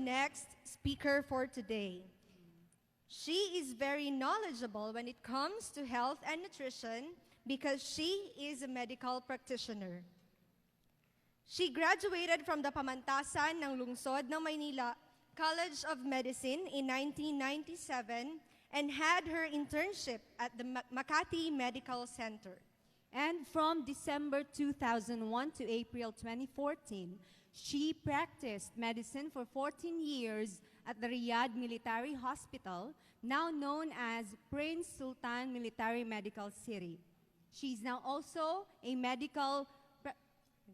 next speaker for today. She is very knowledgeable when it comes to health and nutrition because she is a medical practitioner. She graduated from the Pamantasan ng Lungsod ng Maynila College of Medicine in 1997 and had her internship at the Makati Medical Center. And from December 2001 to April 2014, she practiced medicine for 14 years at the Riyadh Military Hospital, now known as Prince Sultan Military Medical City. She's now also a medical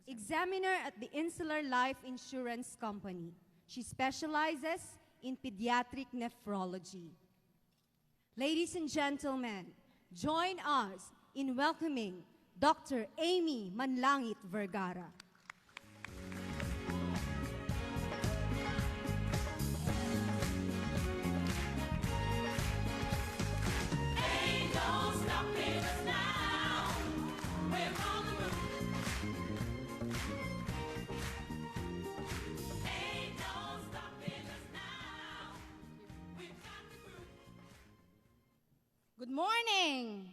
examiner at the Insular Life Insurance Company. She specializes in pediatric nephrology. Ladies and gentlemen, join us in welcoming Dr. Aimee Vergara. Good morning!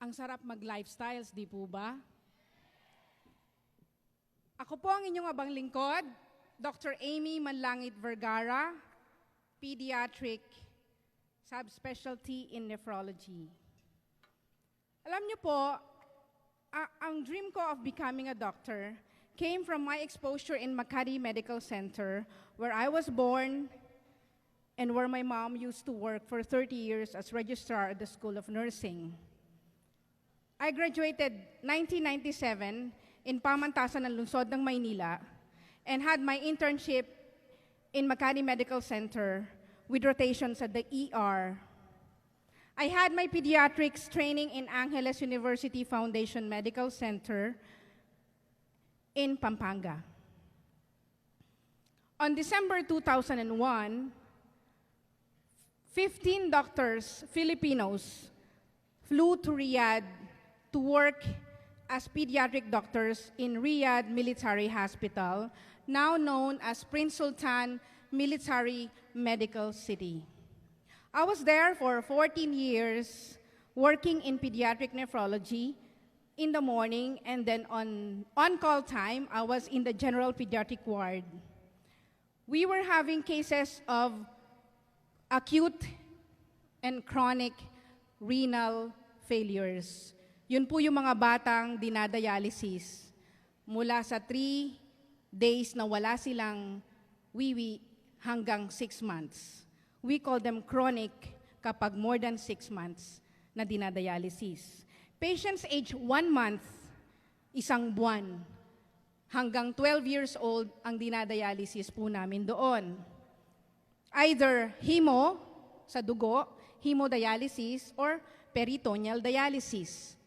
Ang sarap mag-lifestyles, di po ba? Ako po ang inyong abang lingkod, Dr. Aimee Vergara, Pediatric Subspecialty in Nephrology. Alam niyo po, ang dream ko of becoming a doctor came from my exposure in Makati Medical Center, where I was born and where my mom used to work for 30 years as registrar at the School of Nursing. I graduated 1997 in Pamantasan ng Lungsod ng Maynila and had my internship in Makati Medical Center with rotations at the ER. I had my pediatrics training in Angeles University Foundation Medical Center in Pampanga. On December 2001, 15 doctors, Filipinos, flew to Riyadh to work as pediatric doctors in Riyadh Military Hospital, now known as Prince Sultan Military Medical City. I was there for 14 years, working in pediatric nephrology in the morning, and then on-call time, I was in the general pediatric ward. We were having cases of acute and chronic renal failures. Yun po yung mga batang dinadialysis. Mula sa 3 days na wala silang wiwi hanggang 6 months. We call them chronic kapag more than 6 months na dinadialysis. Patients age 1 month, 1 buwan, hanggang 12 years old ang dinadialysis po namin doon. Either hemo sa dugo, hemodialysis, or peritoneal dialysis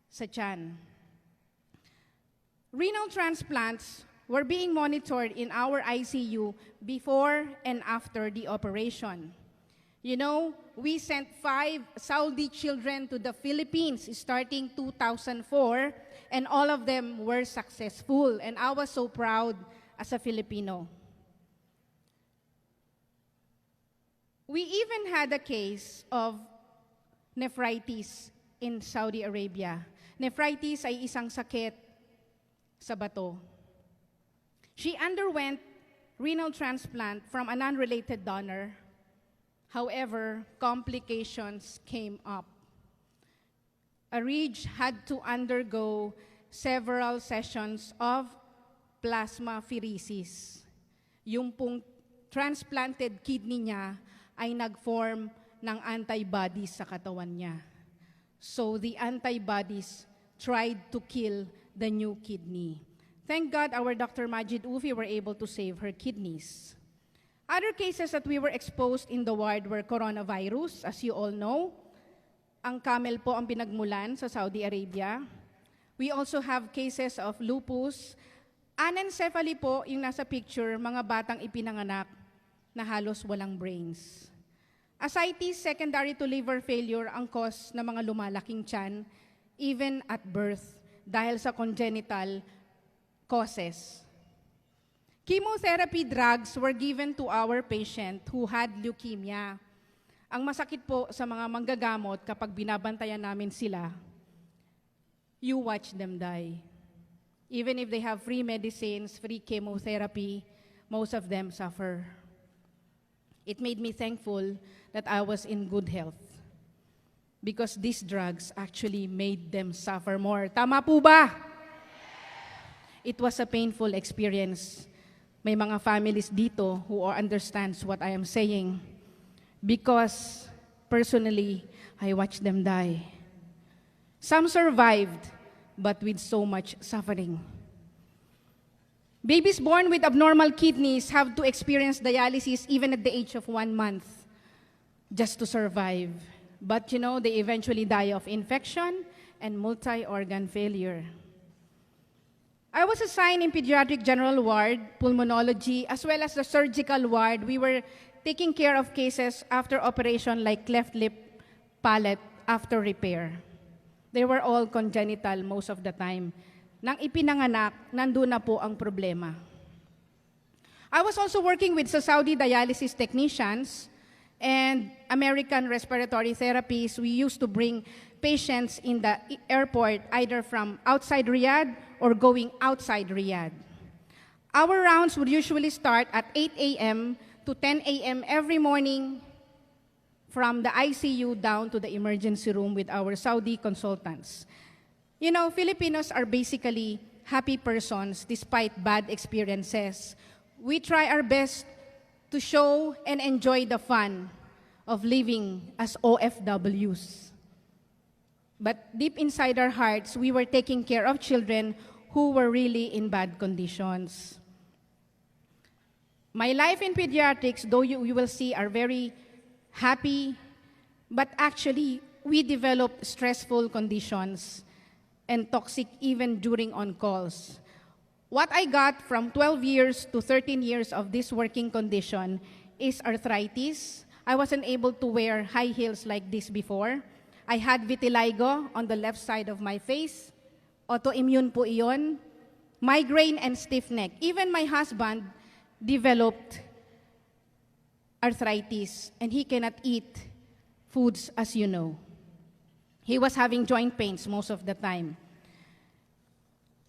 sa tiyan. Renal transplants were being monitored in our ICU before and after the operation. You know, we sent 5 Saudi children to the Philippines starting 2004, and all of them were successful, and I was so proud as a Filipino. We even had a case of nephritis in Saudi Arabia. Nephritis ay isang sakit sa bato. She underwent renal transplant from an unrelated donor. However, complications came up. Arij had to undergo several sessions of plasmapheresis. Yung pong transplanted kidney niya ay nag-form ng antibodies sa katawan niya. So the antibodies tried to kill the new kidney. Thank God our Dr. Majid Ufi were able to save her kidneys. Other cases that we were exposed in the ward were coronavirus, as you all know. Ang camel po ang pinagmulan sa Saudi Arabia. We also have cases of lupus. Anencephaly po yung nasa picture, mga batang ipinanganak na halos walang brains. Ascites secondary to liver failure ang cause ng mga lumalaking tiyan, even at birth, dahil sa congenital causes. Chemotherapy drugs were given to our patient who had leukemia. Ang masakit po sa mga manggagamot kapag binabantayan namin sila, you watch them die. Even if they have free medicines, free chemotherapy, most of them suffer. It made me thankful that I was in good health because these drugs actually made them suffer more. Tama po ba? It was a painful experience. May mga families dito who understands what I am saying because personally, I watched them die. Some survived, but with so much suffering. Babies born with abnormal kidneys have to experience dialysis even at the age of 1 month just to survive. But they eventually die of infection and multi-organ failure. I was assigned in pediatric general ward, pulmonology, as well as the surgical ward. We were taking care of cases after operation like cleft lip, palate, after repair. They were all congenital most of the time. Nang ipinanganak, nandun na po ang problema. I was also working with Saudi dialysis technicians and American respiratory therapies. We used to bring patients in the airport either from outside Riyadh or going outside Riyadh. Our rounds would usually start at 8 a.m. to 10 a.m. every morning from the ICU down to the emergency room with our Saudi consultants. Filipinos are basically happy persons despite bad experiences. We try our best to show and enjoy the fun of living as OFWs. But deep inside our hearts, we were taking care of children who were really in bad conditions. My life in pediatrics, though you will see, are very happy, but actually, we developed stressful conditions and toxic even during on-calls. What I got from 12 years to 13 years of this working condition is arthritis. I wasn't able to wear high heels like this before. I had vitiligo on the left side of my face. Autoimmune po iyon. Migraine and stiff neck. Even my husband developed arthritis and he cannot eat foods as you know. He was having joint pains most of the time.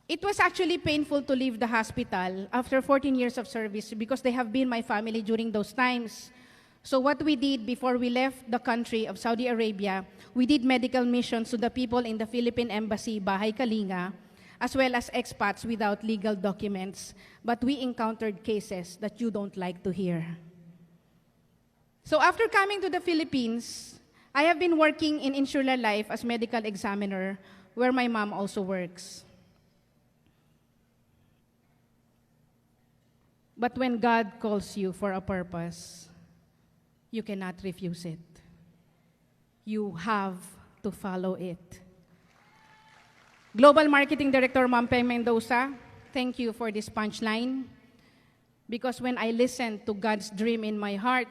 It was actually painful to leave the hospital after 14 years of service because they have been my family during those times. So what we did before we left the country of Saudi Arabia, we did medical missions to the people in the Philippine Embassy, Bahay Kalinga, as well as expats without legal documents. But we encountered cases that you don't like to hear. So after coming to the Philippines, I have been working in Insular Life as medical examiner, where my mom also works. But when God calls you for a purpose, you cannot refuse it. You have to follow it. Global Marketing Director Ma'am Peng Mendoza, thank you for this punchline. Because when I listened to God's dream in my heart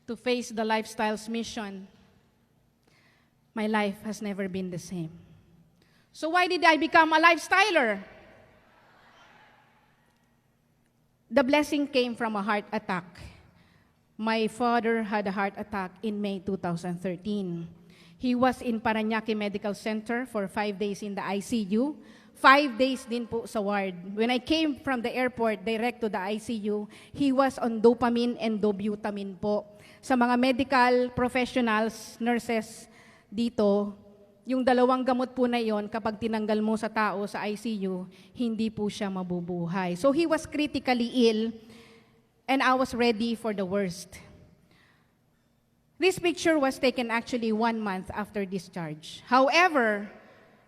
to face the lifestyle's mission, my life has never been the same. So why did I become a lifestyler? The blessing came from a heart attack. My father had a heart attack in May 2013. He was in Parañaque Medical Center for 5 days in the ICU. 5 days din po sa ward. When I came from the airport direct to the ICU, he was on dopamine and dobutamine po. Sa mga medical professionals, nurses dito, yung dalawang gamot po na yon, kapag tinanggal mo sa tao sa ICU, hindi po siya mabubuhay. So he was critically ill, and I was ready for the worst. This picture was taken actually 1 month after discharge. However,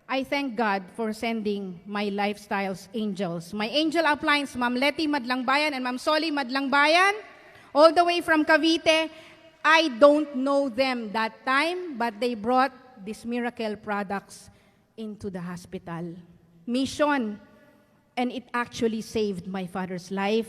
I thank God for sending my lifestyle's angels. My angel uplines, Ma'am Letty Madlangbayan and Ma'am Soli Madlangbayan, all the way from Cavite. I don't know them that time, but they brought these miracle products into the hospital. Mission, and it actually saved my father's life.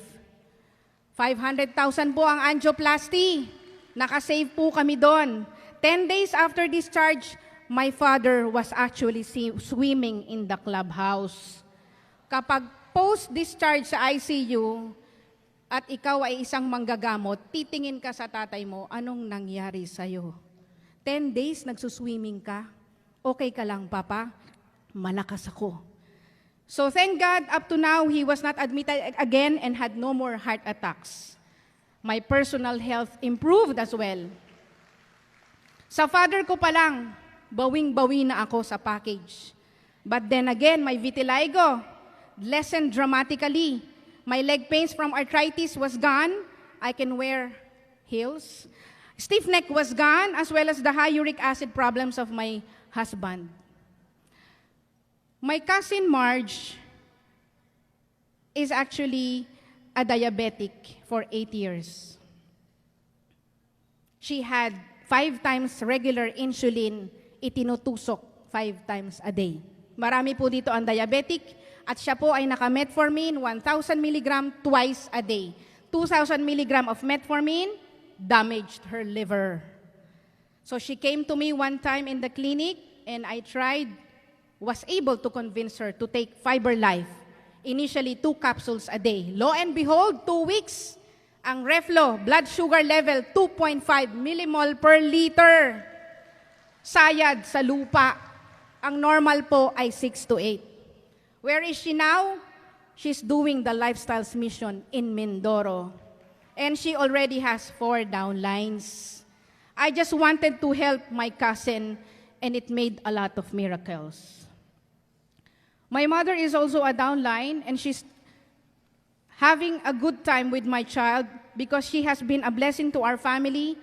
500,000 po ang angioplasty. Nakasave po kami doon. 10 days after discharge, my father was actually swimming in the clubhouse. Kapag post-discharge sa ICU at ikaw ay isang manggagamot, titingin ka sa tatay mo, anong nangyari sa'yo? 10 days nagsuswimming ka? Okay ka lang, Papa? Malakas ako. So thank God, up to now, he was not admitted again and had no more heart attacks. My personal health improved as well. Sa father ko pa lang, bawing-bawi na ako sa package. But then again, my vitiligo lessened dramatically. My leg pains from arthritis was gone. I can wear heels. Stiff neck was gone, as well as the high uric acid problems of my husband. My cousin Marge is actually a diabetic for 8 years. She had 5 times regular insulin itinutusok 5 times a day. Marami po dito ang diabetic at siya po ay naka-metformin 1,000 mg twice a day. 2,000 mg of metformin damaged her liver. So she came to me one time in the clinic and I was able to convince her to take Fiber Life. Initially 2 capsules a day. Lo and behold, 2 weeks, ang reflo, blood sugar level 2.5 millimol per liter. Sayad sa lupa. Ang normal po ay 6 to 8. Where is she now? She's doing the Lifestyles Mission in Mindoro. And she already has 4 downlines. I just wanted to help my cousin and it made a lot of miracles. My mother is also a downline and she's having a good time with my child because she has been a blessing to our family.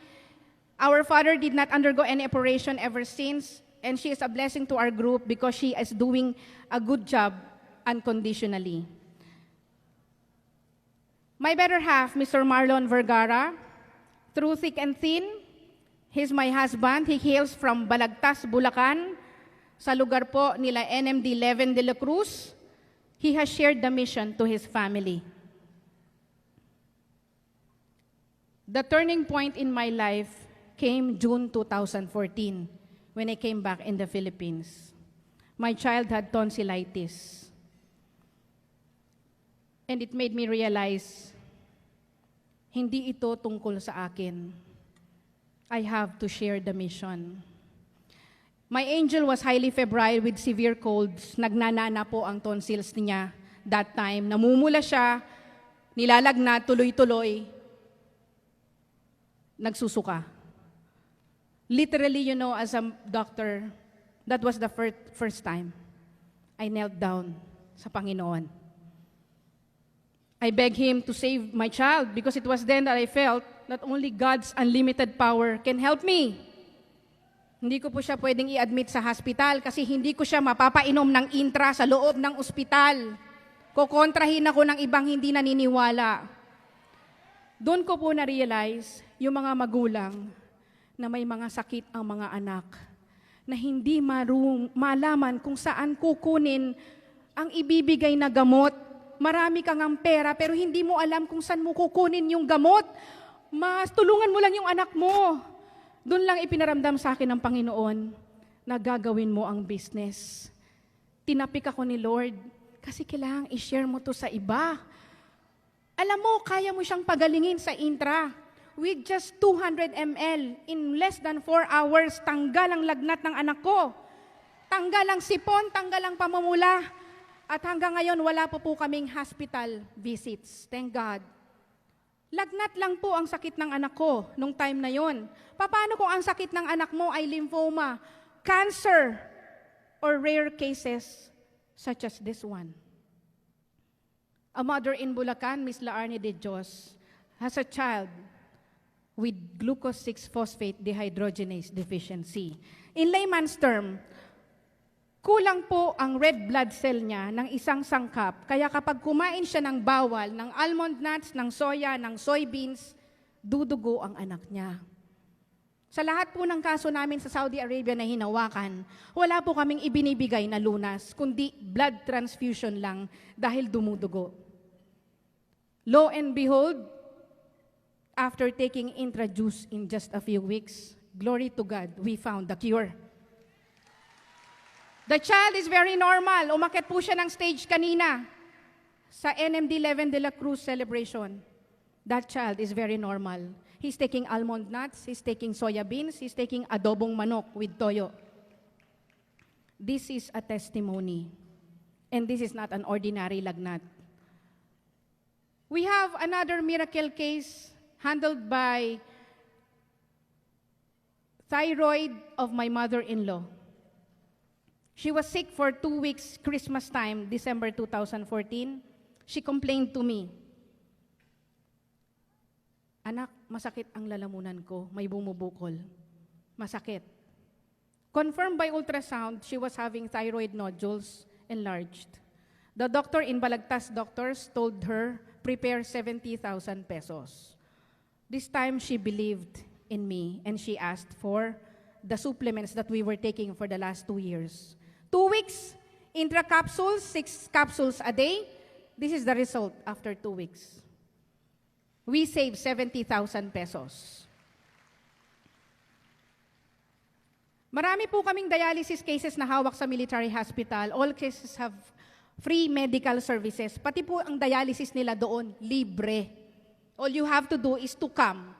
Our father did not undergo any operation ever since, and she is a blessing to our group because she is doing a good job unconditionally. My better half, Mr. Marlon Vergara, through thick and thin, he's my husband. He hails from Balagtas, Bulacan, sa lugar po nila NMD Leven de la Cruz. He has shared the mission to his family. The turning point in my life came June 2014 when I came back in the Philippines. My child had tonsillitis. And it made me realize, hindi ito tungkol sa akin. I have to share the mission. My angel was highly febrile with severe colds. Nagnanana po ang tonsils niya that time. Namumula siya, nilalagnat, tuloy-tuloy, nagsusuka. Literally, as a doctor, that was the first time I knelt down sa Panginoon. I begged Him to save my child because it was then that I felt that only God's unlimited power can help me. Hindi ko po siya pwedeng i-admit sa hospital kasi hindi ko siya mapapainom ng Intra sa loob ng ospital. Kukontrahin ako ng ibang hindi naniniwala. Doon ko po na-realize yung mga magulang na may mga sakit ang mga anak, na hindi malaman kung saan kukunin ang ibibigay na gamot. Marami kang ang pera pero hindi mo alam kung saan mo kukunin yung gamot. Mas tulungan mo lang yung anak mo. Doon lang ipinaramdam sa akin ng Panginoon na gagawin mo ang business. Tinapik ako ni Lord kasi kailangang i-share mo to sa iba. Alam mo, kaya mo siyang pagalingin sa Intra. With just 200 ml, in less than 4 hours, tanggal ang lagnat ng anak ko. Tanggal ang sipon, tanggal ang pamumula. At hanggang ngayon, wala po kaming hospital visits. Thank God. Lagnat lang po ang sakit ng anak ko nung time na yon. Paano kung ang sakit ng anak mo ay lymphoma, cancer, or rare cases such as this one? A mother in Bulacan, Miss Laarne de Dios, has a child with glucose 6-phosphate dehydrogenase deficiency. In layman's term, kulang po ang red blood cell niya ng isang sangkap. Kaya kapag kumain siya ng bawal, ng almond nuts, ng soya, ng soybeans, dudugo ang anak niya. Sa lahat po ng kaso namin sa Saudi Arabia na hinawakan, wala po kaming ibinibigay na lunas, kundi blood transfusion lang dahil dumudugo. Lo and behold, after taking Intra juice in just a few weeks, glory to God, we found the cure. The child is very normal. Umakyat po siya ng stage kanina. Sa NMD 11 de la Cruz celebration, that child is very normal. He's taking almond nuts, he's taking soya beans, he's taking adobong manok with toyo. This is a testimony. And this is not an ordinary lagnat. We have another miracle case handled by thyroid of my mother-in-law. She was sick for 2 weeks, Christmas time, December 2014. She complained to me, "Anak, masakit ang lalamunan ko, may bumubukol. Masakit." Confirmed by ultrasound, she was having thyroid nodules enlarged. The doctor in Balagtas Doctors told her, prepare 70,000 pesos. This time she believed in me and she asked for the supplements that we were taking for the last 2 years. 2 weeks, Intra capsules, 6 capsules a day. This is the result after 2 weeks. We saved 70,000 pesos. Marami po kaming dialysis cases na hawak sa military hospital. All cases have free medical services. Pati po ang dialysis nila doon, libre. All you have to do is to come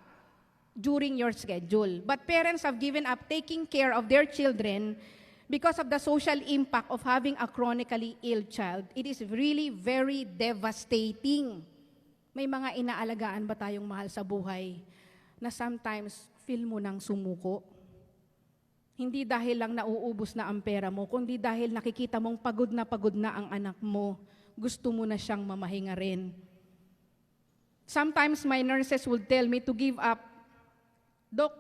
during your schedule. But parents have given up taking care of their children because of the social impact of having a chronically ill child. It is really very devastating. May mga inaalagaan ba tayong mahal sa buhay na sometimes feel mo nang sumuko? Hindi dahil lang nauubos na ang pera mo, kundi dahil nakikita mong pagod na ang anak mo. Gusto mo na siyang mamahinga rin. Sometimes my nurses would tell me to give up. Dok,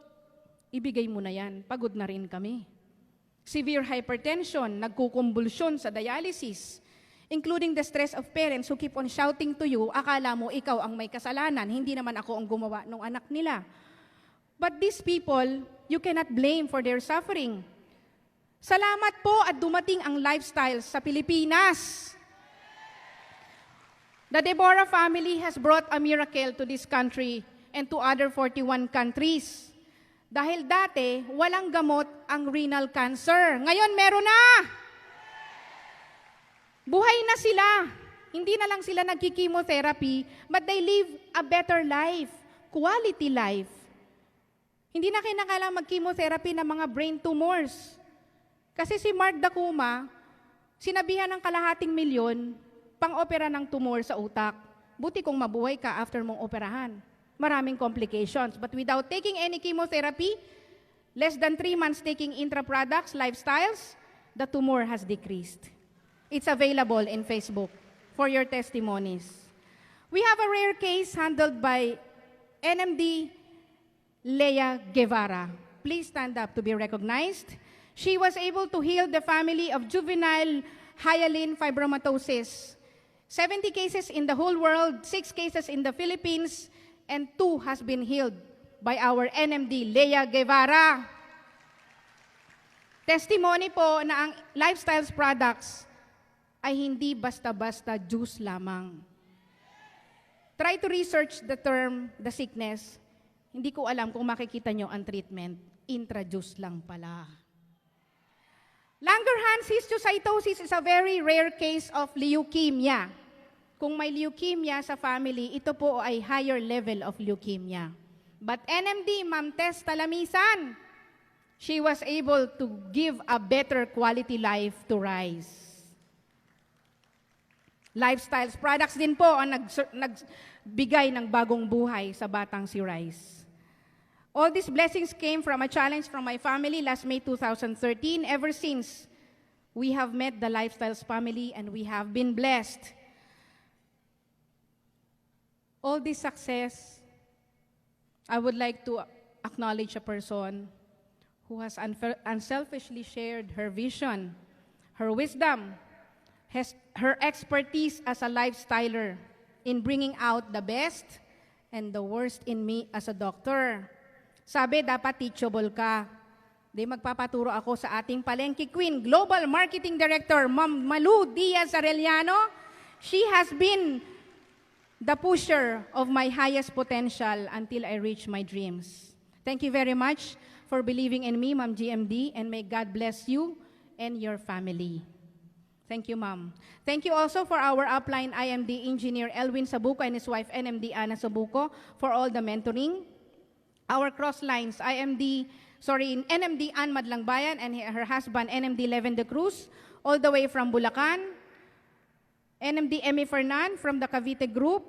ibigay mo na yan. Pagod na rin kami. Severe hypertension, nagkukumbulsyon sa dialysis, including the stress of parents who keep on shouting to you, akala mo ikaw ang may kasalanan, hindi naman ako ang gumawa ng anak nila. But these people, you cannot blame for their suffering. Salamat po at dumating ang lifestyle sa Pilipinas. The Deborah family has brought a miracle to this country and to other 41 countries. Dahil dati, walang gamot ang renal cancer. Ngayon, meron na! Buhay na sila. Hindi na lang sila nagki-chemotherapy, but they live a better life, quality life. Hindi na kinakailangan mag-chemotherapy ng mga brain tumors. Kasi si Mark Dacuma, sinabihan ng $250,000 pang-opera ng tumor sa utak. Buti kung mabuhay ka after mong operahan. Maraming complications. But without taking any chemotherapy, less than 3 months taking Intra products, lifestyles, the tumor has decreased. It's available in Facebook for your testimonies. We have a rare case handled by NMD Lea Guevara. Please stand up to be recognized. She was able to heal the family of juvenile hyaline fibromatosis. 70 cases in the whole world, 6 cases in the Philippines, and 2 has been healed by our NMD Lea Guevara. Testimony po na ang lifestyles products ay hindi basta-basta juice lamang. Try to research the term, the sickness. Hindi ko alam kung makikita nyo ang treatment. Intra-juice lang pala. Langerhans histiocytosis is a very rare case of leukemia. Kung may leukemia sa family, ito po ay higher level of leukemia. But NMD, Ma'am Tess Talamisan, she was able to give a better quality life to Rice. Lifestyles products din po ang nagbigay ng bagong buhay sa batang si Rice. All these blessings came from a challenge from my family last May 2013. Ever since, we have met the Lifestyles family and we have been blessed. All this success, I would like to acknowledge a person who has unselfishly shared her vision, her wisdom, her expertise as a lifestyler in bringing out the best and the worst in me as a doctor. Sabi, dapat teachable ka. Di magpapaturo ako sa ating Palengke Queen, Global Marketing Director, Ma'am Malu Diaz Arellano. She has been the pusher of my highest potential until I reach my dreams. Thank you very much for believing in me, Ma'am GMD, and may God bless you and your family. Thank Thank you, ma'am. Thank you also for our upline IMD engineer Elwin Sabuco and his wife NMD Ana Sabuco for all the mentoring. Our cross lines, NMD Ann Madlangbayan and her husband NMD Leven de Cruz, all the way from Bulacan. NMD Aimee Vergara from the Cavite group.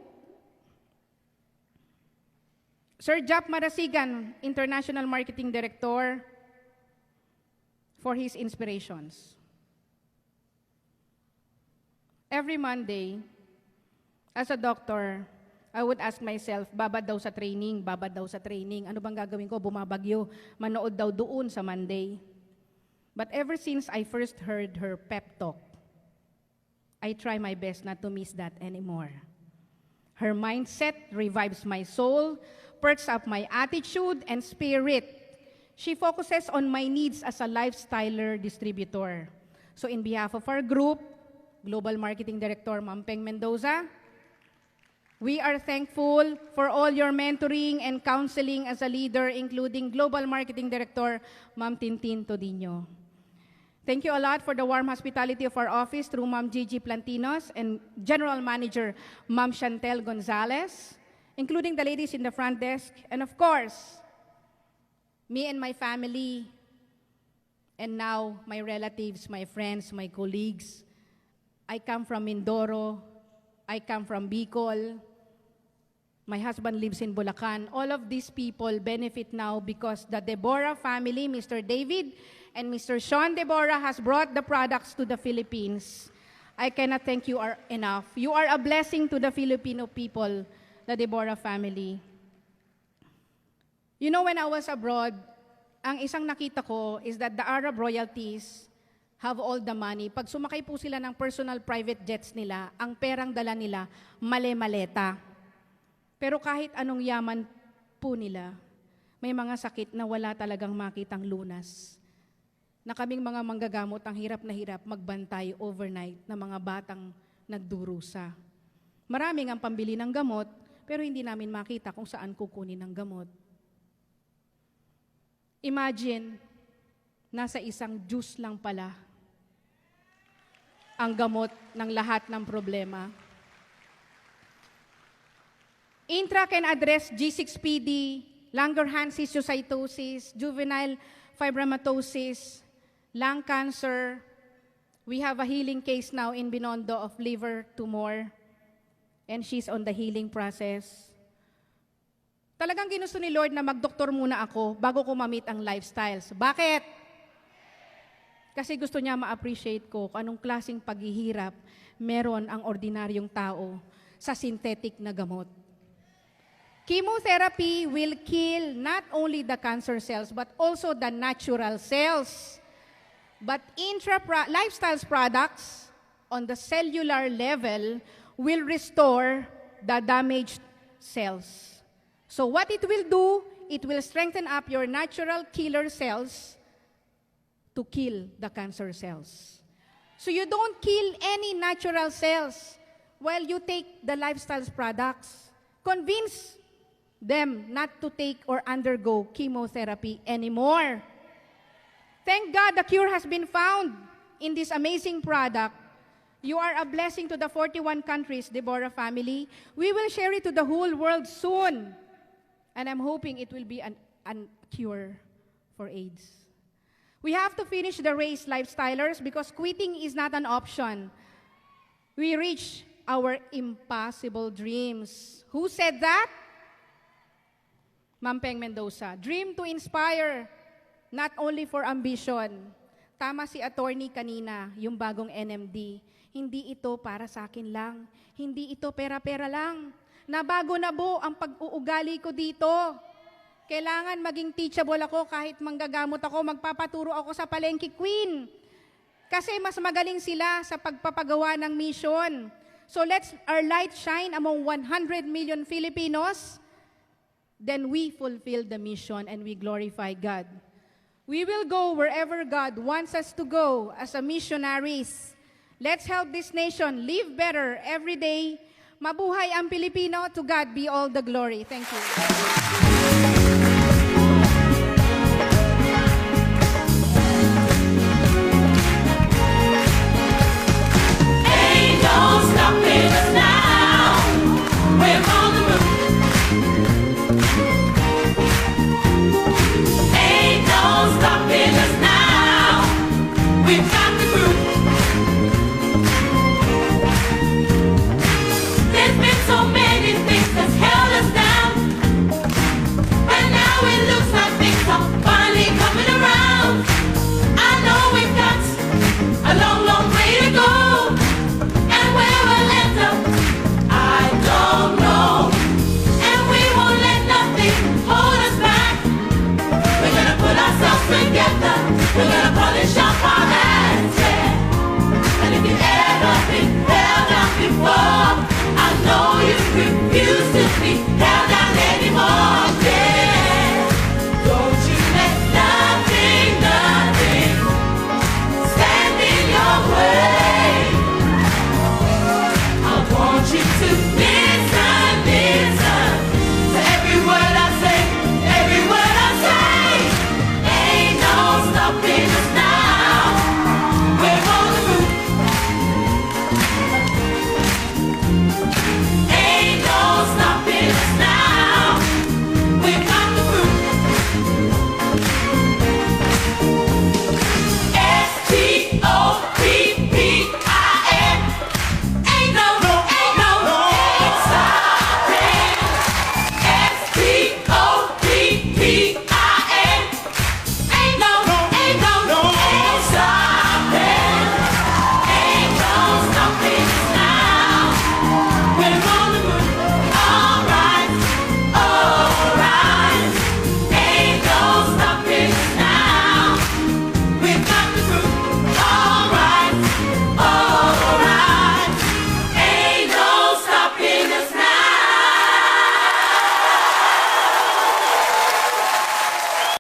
Sir Jap Marasigan, International Marketing Director, for his inspirations. Every Monday, as a doctor, I would ask myself, babad daw sa training, babad daw sa training. Ano bang gagawin ko? Bumabagyo. Manood daw doon sa Monday. But ever since I first heard her pep talk, I try my best not to miss that anymore. Her mindset revives my soul, perks up my attitude and spirit. She focuses on my needs as a lifestyler distributor. So in behalf of our group, Global Marketing Director, Ma'am Peng Mendoza, we are thankful for all your mentoring and counseling as a leader, including Global Marketing Director, Ma'am Tintin Todino. Thank you a lot for the warm hospitality of our office through Ma'am Gigi Plantinos and General Manager, Ma'am Chantel Gonzalez, including the ladies in the front desk, and of course, me and my family, and now my relatives, my friends, my colleagues. I come from Mindoro, I come from Bicol, my husband lives in Bulacan. All of these people benefit now because the Deborah family, Mr. David and Mr. Sean Deborah, has brought the products to the Philippines. I cannot thank you enough. You are a blessing to the Filipino people, the Deborah family. You know, when I was abroad, ang isang nakita ko is that the Arab royalties have all the money. Pag sumakay po sila ng personal private jets nila, ang perang dala nila, male-maleta. Pero kahit anong yaman po nila, may mga sakit na wala talagang makitang lunas. Na kaming mga manggagamot, ang hirap na hirap magbantay overnight na mga batang nagdurusa. Maraming ang pambili ng gamot, pero hindi namin makita kung saan kukunin ang gamot. Imagine, nasa isang juice lang pala ang gamot ng lahat ng problema. Intra can address G6PD, Langerhans histiocytosis, juvenile fibromatosis, lung cancer. We have a healing case now in Binondo of liver tumor, and she's on the healing process. Talagang ginusto ni Lord na magdoktor muna ako bago ko ma-meet ang lifestyles. Bakit? Kasi gusto niya ma-appreciate ko kung anong klaseng paghihirap meron ang ordinaryong tao sa synthetic na gamot. Chemotherapy will kill not only the cancer cells but also the natural cells. But lifestyles products on the cellular level will restore the damaged cells. So what it will do, it will strengthen up your natural killer cells to kill the cancer cells. So you don't kill any natural cells while you take the lifestyles products. Convince them not to take or undergo chemotherapy anymore. Thank God the cure has been found in this amazing product. You are a blessing to the 41 countries, Deborah family. We will share it to the whole world soon. And I'm hoping it will be a cure for AIDS. We have to finish the race, lifestylers, because quitting is not an option. We reach our impossible dreams. Who said that? Ma'am Peng Mendoza. Dream to inspire, not only for ambition. Tama si attorney kanina, yung bagong NMD. Hindi ito para sa akin lang. Hindi ito pera-pera lang. Nabago na po ang pag-uugali ko dito. Kailangan maging teachable ako kahit manggagamot ako, magpapaturo ako sa palengke queen. Kasi mas magaling sila sa pagpapagawa ng mission. So let's our light shine among 100 million Filipinos. Then we fulfill the mission and we glorify God. We will go wherever God wants us to go as a missionaries. Let's help this nation live better every day. Mabuhay ang Pilipino. To God be all the glory. Thank you.